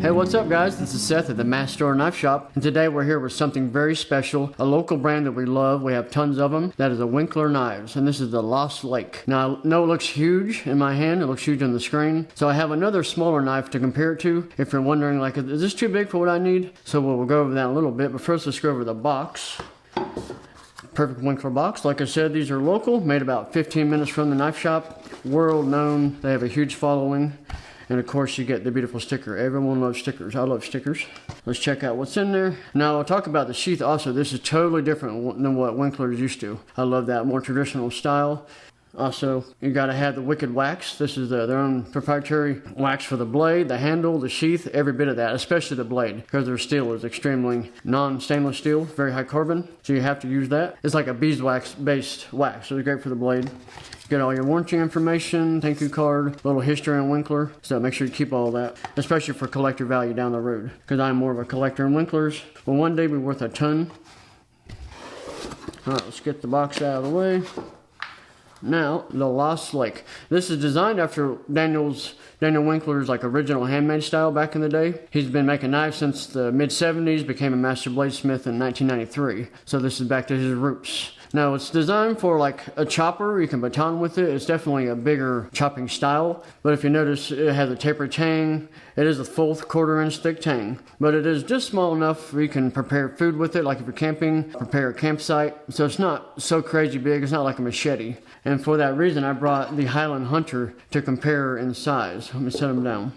Hey, what's up guys? This is Seth at the Master Knife Shop, and today we're here with something very special, a local brand that we love. We have tons of them. That is a Winkler Knives, and this is the Lost Lake. Now, I know it looks huge in my hand, it looks huge on the screen, so I have another smaller knife to compare it to if you're wondering, like, is this too big for what I need? So we'll go over that in a little bit, but first let's go over the box. Perfect Winkler box. Like I said, these are local, made about 15 minutes from the knife shop, world known. They have a huge following. And of course you get the beautiful sticker. Everyone loves stickers. I love stickers. Let's check out what's in there. Now I'll talk about the sheath also. This is totally different than what Winkler is used to. I love that more traditional style. Also, you gotta have the wicked wax. This is their own proprietary wax for the blade, the handle, the sheath, every bit of that, especially the blade, because their steel is extremely non-stainless steel, very high carbon, so you have to use that. It's like a beeswax based wax, so it's great for the blade. Get all your warranty information, thank you card, little history on Winkler, so make sure you keep all that, especially for collector value down the road, because I'm more of a collector in Winklers. Will one day be worth a ton. All right, let's get the box out of the way. Now, the Lost Lake. This is designed after Daniel Winkler's like original handmade style back in the day. He's been making knives since the mid-70s, became a master bladesmith in 1993. So this is back to his roots. Now, it's designed for like a chopper. You can baton with it. It's definitely a bigger chopping style. But if you notice, it has a taper tang. It is a full 1/4 inch thick tang. But it is just small enough where you can prepare food with it, like if you're camping, prepare a campsite. So it's not so crazy big. It's not like a machete. And for that reason, I brought the Highland Hunter to compare in size. Let me set them down.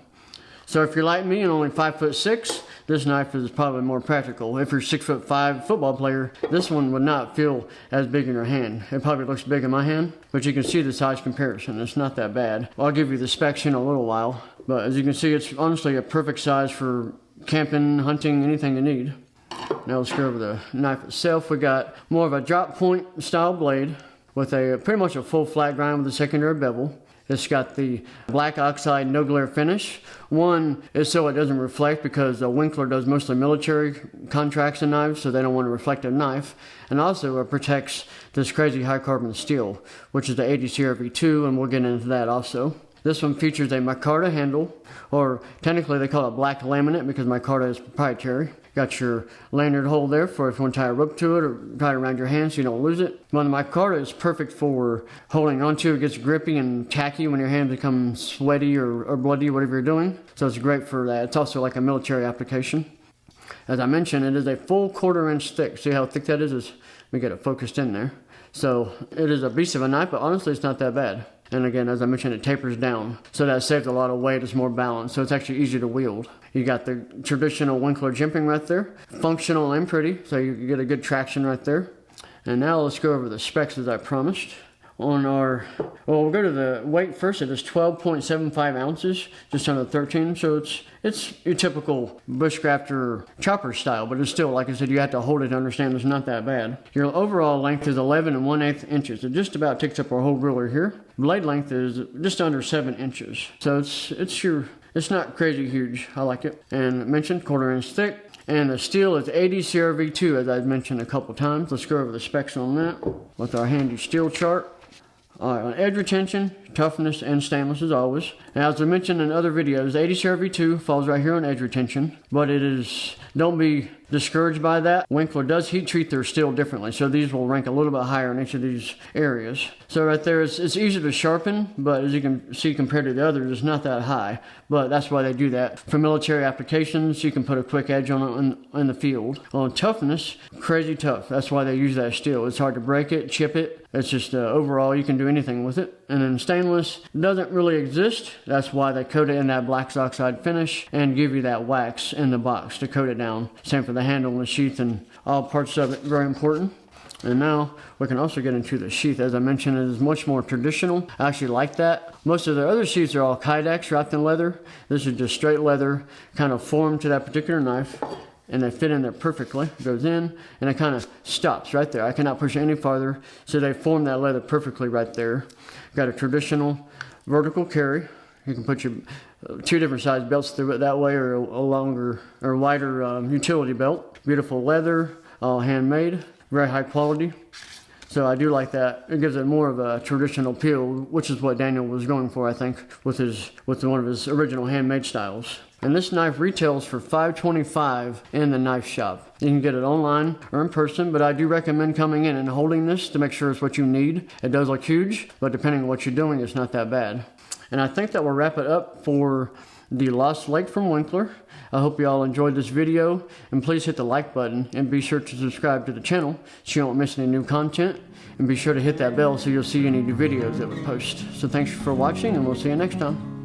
So if you're like me and only 5'6", this knife is probably more practical. If you're 6'5" football player, this one would not feel as big in your hand. It probably looks big in my hand, but you can see the size comparison. It's not that bad. I'll give you the specs in a little while, but as you can see, it's honestly a perfect size for camping, hunting, anything you need. Now let's go over the knife itself. We got more of a drop point style blade with a pretty much a full flat grind with a secondary bevel. It's got the black oxide no glare finish. One is so it doesn't reflect, because Winkler does mostly military contracts and knives, so they don't want a reflective knife. And also it protects this crazy high carbon steel, which is the 80 CRV2, and we'll get into that also. This one features a micarta handle, or technically they call it black laminate because micarta is proprietary. Got your lanyard hole there for if you want to tie a rope to it or tie it around your hand so you don't lose it. Well, the micarta is perfect for holding onto. It gets grippy and tacky when your hand becomes sweaty or bloody, whatever you're doing. So it's great for that. It's also like a military application. As I mentioned, it is a full 1/4 inch thick. See how thick that is? Let me get it focused in there. So it is a beast of a knife, but honestly it's not that bad. And again, as I mentioned, it tapers down, so that saves a lot of weight. It's more balanced, so it's actually easier to wield. You got the traditional Winkler jimping right there, functional and pretty, so you get a good traction right there. And now let's go over the specs as I promised. On our, well, we'll go to the weight first. It is 12.75 ounces, just under 13. So it's your typical Bushcrafter chopper style, but it's still, like I said, you have to hold it to understand it's not that bad. Your overall length is 11 1/8 inches. It just about takes up our whole ruler here. Blade length is just under 7 inches. So it's not crazy huge. I like it. And I mentioned 1/4 inch thick. And the steel is 80 CRV2, as I've mentioned a couple times. Let's go over the specs on that with our handy steel chart. All right, on edge retention, toughness, and stainless as always. Now, as I mentioned in other videos, 80 CRV2 falls right here on edge retention, but don't be discouraged by that. Winkler does heat treat their steel differently, so these will rank a little bit higher in each of these areas. So right there, it's easier to sharpen, but as you can see compared to the others, it's not that high. But that's why they do that. For military applications, you can put a quick edge on it in the field. On toughness, crazy tough. That's why they use that steel. It's hard to break it, chip it. It's just overall, you can do anything with it. And then stainless doesn't really exist. That's why they coat it in that black oxide finish and give you that wax in the box to coat it down. Same for the handle and the sheath and all parts of it, very important. And now we can also get into the sheath. As I mentioned, it is much more traditional. I actually like that. Most of the other sheaths are all kydex wrapped in leather. This is just straight leather, kind of formed to that particular knife. And they fit in there perfectly. It goes in and it kind of stops right there. I cannot push it any farther. So they form that leather perfectly right there. Got a traditional vertical carry. You can put your 2 different size belts through it that way, or a longer or wider utility belt. Beautiful leather, all handmade, very high quality. So I do like that. It gives it more of a traditional feel, which is what Daniel was going for, I think, with one of his original handmade styles. And this knife retails for $5.25 in the knife shop. You can get it online or in person, but I do recommend coming in and holding this to make sure it's what you need. It does look huge, but depending on what you're doing, it's not that bad. And I think that will wrap it up for the Lost Lake from Winkler. I hope you all enjoyed this video, and please hit the like button and be sure to subscribe to the channel so you won't miss any new content, and be sure to hit that bell so you'll see any new videos that we post. So thanks for watching, and we'll see you next time.